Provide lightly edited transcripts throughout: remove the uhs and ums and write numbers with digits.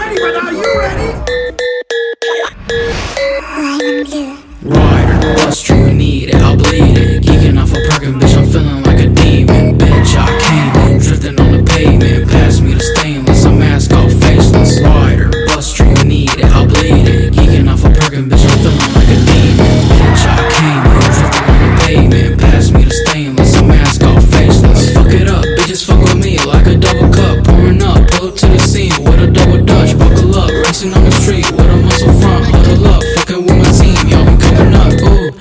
ready, but are you ready? Rider, buster, you need it, I'll bleed it. Geeking off a perkin', bitch, I'm feeling like a demon. Bitch, I came in, drifting on the pavement. Pass me the stainless, I'm mask off, faceless. Rider, buster, you need it, I'll bleed it. Geeking off a perkin', bitch, I'm feeling like a demon. Bitch, I came in, drifting on the pavement. Pass me the stainless, I'm mask off, faceless. Fuck it up, bitches fuck with me like a double cup. Pouring up, pull up to the scene with a double dutch. Buckle up, racing on the street with a muscle front. Huddle up, fucking with my team, y'all be coming up, ooh.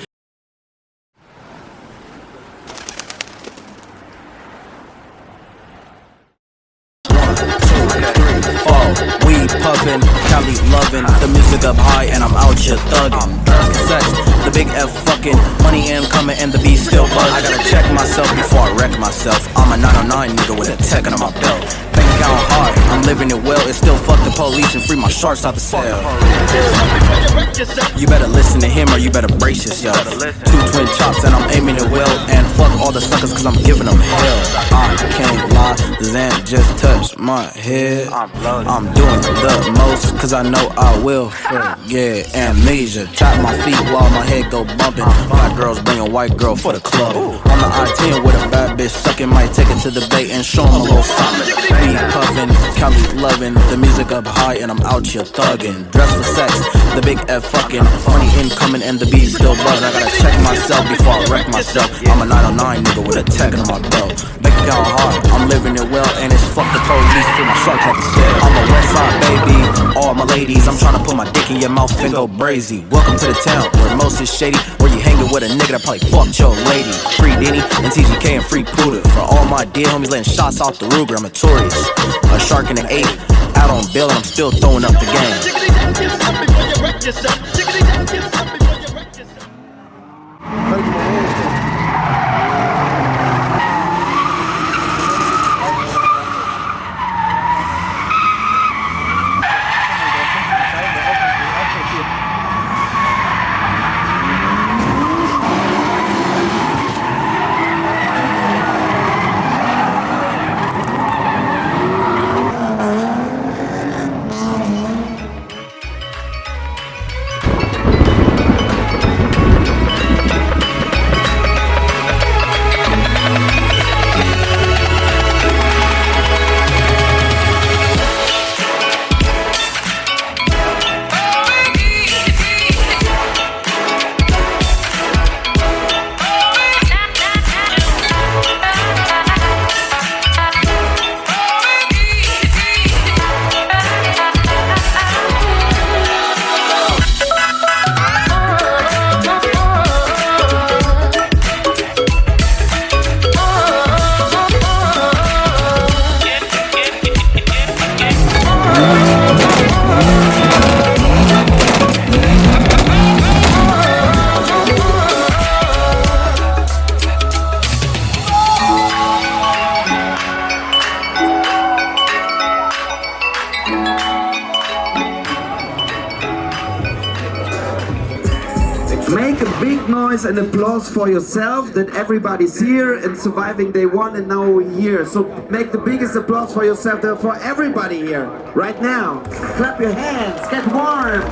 Weed puffin', Cali lovin', the music up high and I'm out here thuggin'. Sex, the big F fucking, money incoming and the beat still buzzin'. I gotta check myself before I wreck myself. I'm a 909 nigga with a tech under my belt. Bank account hard, I'm living it well. It's still fuck the police and free my sharks out the cell. You better listen to him or you better brace yourself. Two twin chops and I'm aiming it well. And fuck all the suckers cause I'm giving them hell. I can't lie, Zan just touched my head. I'm doing the most cause I know I will forget amnesia. Tap my feet while my head go bumping. Black girls bring a white girl for the club. On the I-10 with a bad bitch sucking. Might take it to the bay and show 'em a little something. Weed puffin', Cali lovin', the music up high and I'm out here thuggin'. Dress for sex, the big F fucking, money incoming and the beat still buzzing. I gotta check myself before I wreck myself. I'm a 909 nigga with a tech under my belt. Bank account hard, I'm living it well and it's fuck the police for my sharks like I said. I'm a west side baby, all my ladies, I'm tryna put my dick in your mouth and go brazy. Welcome to the town where most is shady, where you hanging with a nigga that probably fucked your lady. Free Denny and TGK and free Puda. For all my dear homies letting shots out the Ruger, I'm notorious. A shark in the 8, out on bail and I'm still throwing up the game. Make a big noise and applause for yourself that everybody's here and surviving day one and now we're here. So make the biggest applause for yourself for everybody here right now. Clap your hands, get warm.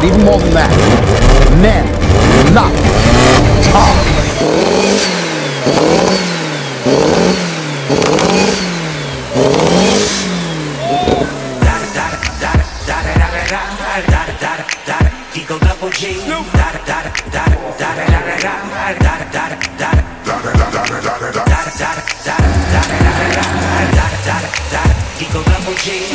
but even more than that, men love talk. Eagle double G. Eagle double G.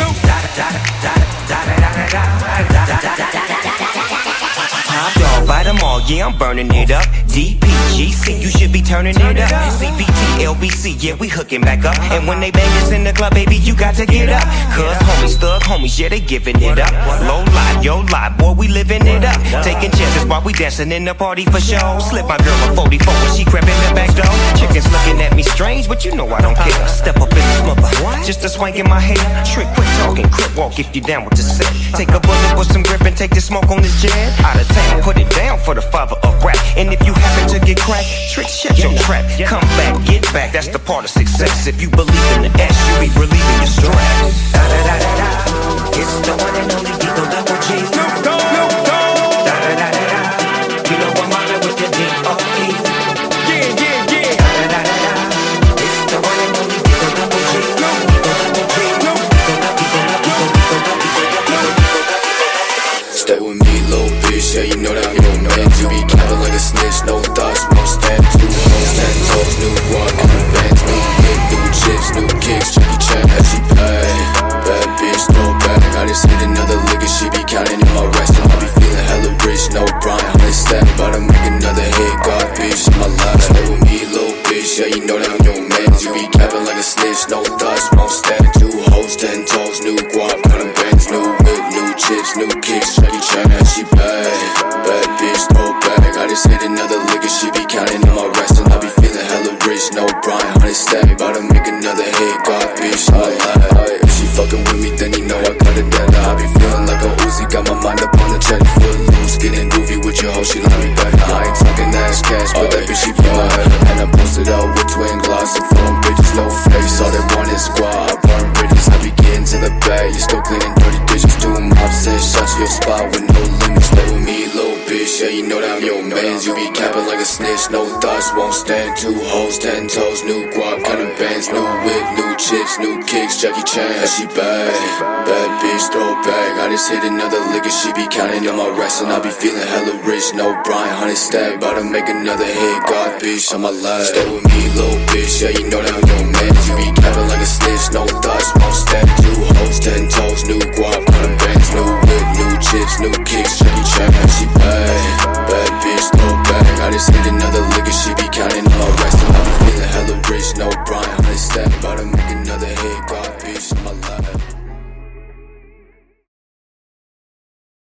Top dog, bite them all, yeah, I'm burning it up. DPGC, you should be turning it up. CPT, LBC, yeah, we hooking back up. And when they bang us in the club, baby, you got to get up. Cause homies, thug homies, yeah, they giving it up. Low lie, yo lie, boy, we living it up. Taking chances while we dancing in the party for show. Slip my girl a 44 when she crept in the back door. Chickens looking at me strange, but you know I don't care. Step up in this mother, just a swank in my hair. Trick, quit talking, crip walk if you down with the set. Take a bullet with some grip and take the smoke on this jet. Out of town, put it down for the father of rap. And if you happen to get cracked, trick, shut your trap. Come back, get back, that's the part of success. If you believe in the S, you be relieving your stress. Da da da da da, it's the one and only Eagle double G. Snoop Dogg, Snoop Dogg. Da da da da da, you know I'm mobbing with the D.O.E. Yeah, yeah, yeah. Da da da da da, it's the one and only Eagle double G. Eagle double G. Stay with me, little bitch, yeah, you know that I'm your man. You be capping like a snitch, no thoughts, won't stand. 2 hoes, 10 toes, new guac, new bands, new whip, new chips, new kicks, Jackie Chan, how she pay. Bad bitch, no bag, I just hit another lick and she be counting in my rest. And I be feeling hella rich, no Brian, honey stack, about to make another hit, God bitch, in my life. Stay with me, little bitch, yeah, you know that I'm your man. You be capping like a snitch, no thoughts, won't stand. 2 hoes, 10 toes, new guac, new bands, new whip, new chips, new kicks, Jackie Chan, how she pay. Bad bitch, no bag, I just hit another lick and she be counting in my rest. And I be feeling hella rich, no Brian, honey stack, about to make another hit, God bitch, in my life. If she fucking with me, then you know I got it better. I be feeling like a Uzi, got my mind up on the check. Foot loose, getting groovy with your hoe, she like me back. I ain't talking ass cash, but that bitch she be my head. And I posted out with twin glass and phone bitches, no face. All they want is squad, I burn bridges. I be getting to the bag, you still cleaning dirty dishes. 2 mops, 6 shots to your spot with no limits. Stay with me, little bitch, yeah, you know that I'm your man. You be capping like a snitch, no thoughts, won't stand. 2 hoes, 10 toes, new guap, kind of bands, new whip, new chips, new kicks, Jackie Chan, how she bad. Bad bitch, throw back, I just hit another lick and she be counting on my rest. And I be feeling hella rich, no Brian, honey stack, about to make another hit, God bitch, on my life. Stay with me, little bitch, yeah, you know that